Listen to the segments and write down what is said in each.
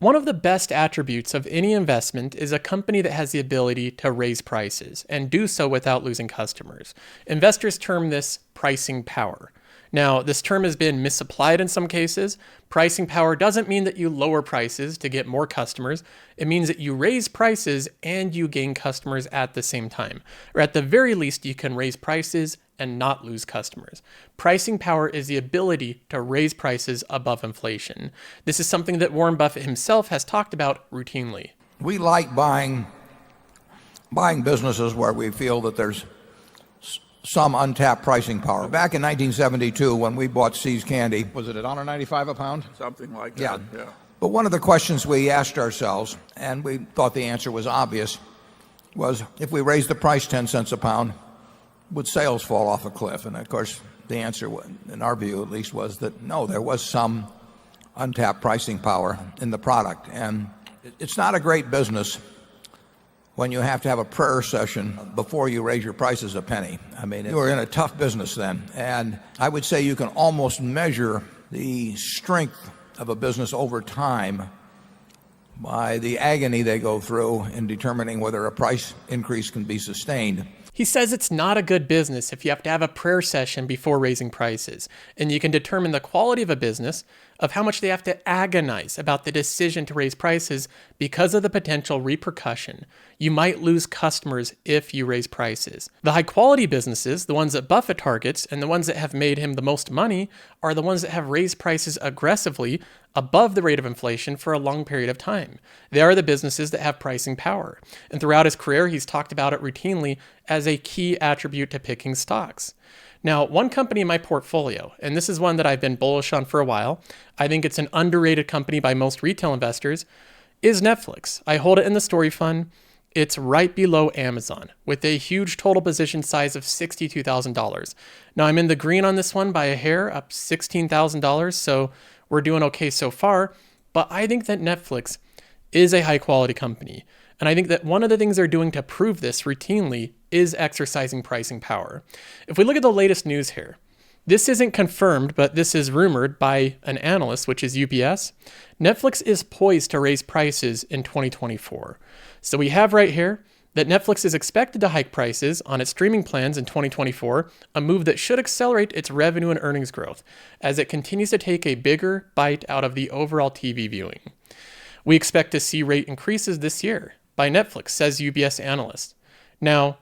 One of the best attributes of any investment is a company that has the ability to raise prices and do so without losing customers. Investors term this pricing power. Now, this term has been misapplied in some cases. Pricing power doesn't mean that you lower prices to get more customers. It means that you raise prices and you gain customers at the same time. Or at the very least, you can raise prices and not lose customers. Pricing power is the ability to raise prices above inflation. This is something that Warren Buffett himself has talked about routinely. We like buying businesses where we feel that there's some untapped pricing power. Back in 1972, when we bought See's Candy, was it $1.95 a pound? Something like that. Yeah. But one of the questions we asked ourselves, and we thought the answer was obvious, was if we raised the price 10 cents a pound, would sales fall off a cliff? And of course, the answer, in our view at least, was that no, there was some untapped pricing power in the product. And it's not a great business when you have to have a prayer session before you raise your prices a penny. I mean, you were in a tough business then. And I would say you can almost measure the strength of a business over time by the agony they go through in determining whether a price increase can be sustained. He says it's not a good business if you have to have a prayer session before raising prices, and you can determine the quality of a business of how much they have to agonize about the decision to raise prices because of the potential repercussion. You might lose customers if you raise prices. The high quality businesses, the ones that Buffett targets and the ones that have made him the most money, are the ones that have raised prices aggressively above the rate of inflation for a long period of time. They are the businesses that have pricing power. And throughout his career, he's talked about it routinely as a key attribute to picking stocks. Now, one company in my portfolio, and this is one that I've been bullish on for a while, I think it's an underrated company by most retail investors, is Netflix. I hold it in the Story Fund. It's right below Amazon with a huge total position size of $62,000. Now, I'm in the green on this one by a hair, up $16,000, so we're doing okay so far. But I think that Netflix is a high quality company. And I think that one of the things they're doing to prove this routinely is exercising pricing power. If we look at the latest news here, this isn't confirmed, but this is rumored by an analyst, which is UBS. Netflix is poised to raise prices in 2024. So we have right here that Netflix is expected to hike prices on its streaming plans in 2024, a move that should accelerate its revenue and earnings growth as it continues to take a bigger bite out of the overall TV viewing. We expect to see rate increases this year by Netflix, says UBS analyst. Now,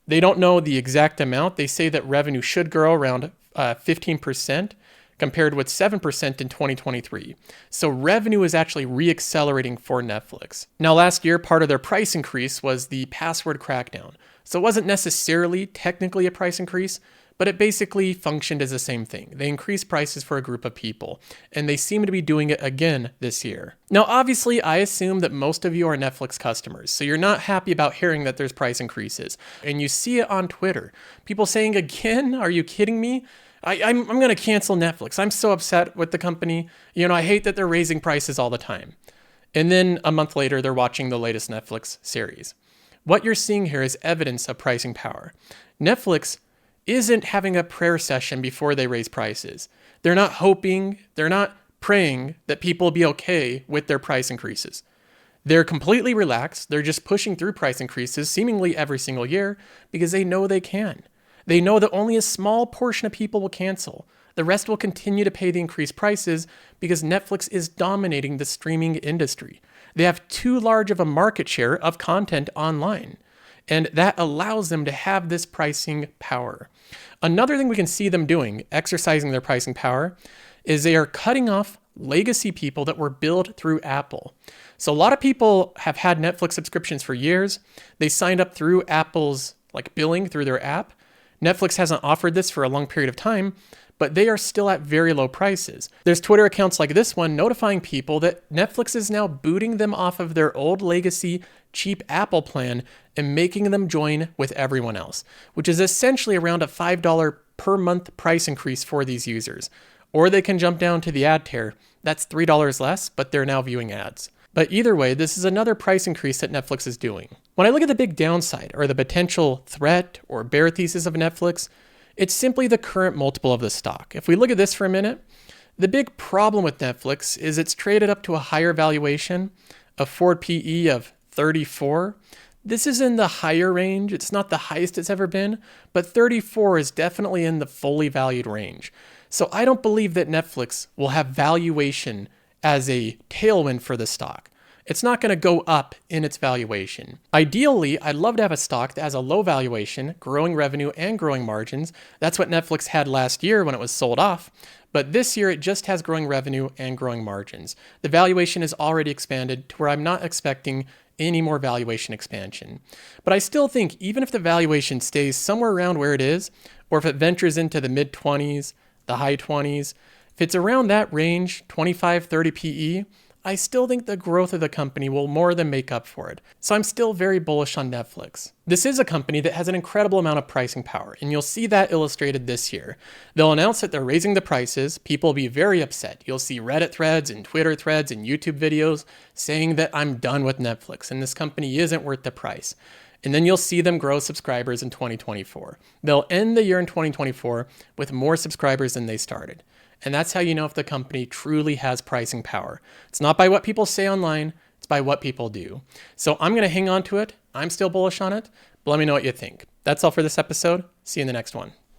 they don't know the exact amount. They say that revenue should grow around 15% compared with 7% in 2023. So revenue is actually re-accelerating for Netflix. Now, last year, part of their price increase was the password crackdown. So it wasn't necessarily technically a price increase, but it basically functioned as the same thing. They increased prices for a group of people, and they seem to be doing it again this year. Now, obviously, I assume that most of you are Netflix customers, so you're not happy about hearing that there's price increases. And you see it on Twitter. People saying, again, are you kidding me? I'm going to cancel Netflix. I'm so upset with the company. I hate that they're raising prices all the time. And then a month later, they're watching the latest Netflix series. What you're seeing here is evidence of pricing power. Netflix isn't having a prayer session before they raise prices. They're not hoping, they're not praying that people will be okay with their price increases. They're completely relaxed. They're just pushing through price increases seemingly every single year because they know they can. They know that only a small portion of people will cancel. The rest will continue to pay the increased prices because Netflix is dominating the streaming industry. They have too large of a market share of content online, and that allows them to have this pricing power. Another thing we can see them doing, exercising their pricing power, is they are cutting off legacy people that were billed through Apple. So a lot of people have had Netflix subscriptions for years. They signed up through Apple's billing through their app. Netflix hasn't offered this for a long period of time, but they are still at very low prices. There's Twitter accounts like this one notifying people that Netflix is now booting them off of their old legacy cheap Apple plan and making them join with everyone else, which is essentially around a $5 per month price increase for these users. Or they can jump down to the ad tier. That's $3 less, but they're now viewing ads. But either way, this is another price increase that Netflix is doing. When I look at the big downside or the potential threat or bear thesis of Netflix, it's simply the current multiple of the stock. If we look at this for a minute, The big problem with Netflix is it's traded up to a higher valuation, a forward PE of 34. This is in the higher range. It's not the highest it's ever been, but 34 is definitely in the fully valued range. So I don't believe that Netflix will have valuation as a tailwind for the stock. It's not going to go up in its valuation. Ideally, I'd love to have a stock that has a low valuation, growing revenue and growing margins. That's what Netflix had last year when it was sold off. But this year, it just has growing revenue and growing margins. The valuation is already expanded to where I'm not expecting any more valuation expansion. But I still think even if the valuation stays somewhere around where it is, or if it ventures into the mid 20s, the high 20s, if it's around that range, 25, 30 PE, I still think the growth of the company will more than make up for it. So I'm still very bullish on Netflix. This is a company that has an incredible amount of pricing power, and you'll see that illustrated this year. They'll announce that they're raising the prices. People will be very upset. You'll see Reddit threads and Twitter threads and YouTube videos saying that I'm done with Netflix and this company isn't worth the price. And then you'll see them grow subscribers in 2024. They'll end the year in 2024 with more subscribers than they started. And that's how you know if the company truly has pricing power. It's not by what people say online, it's by what people do. So I'm going to hang on to it. I'm still bullish on it, but let me know what you think. That's all for this episode. See you in the next one.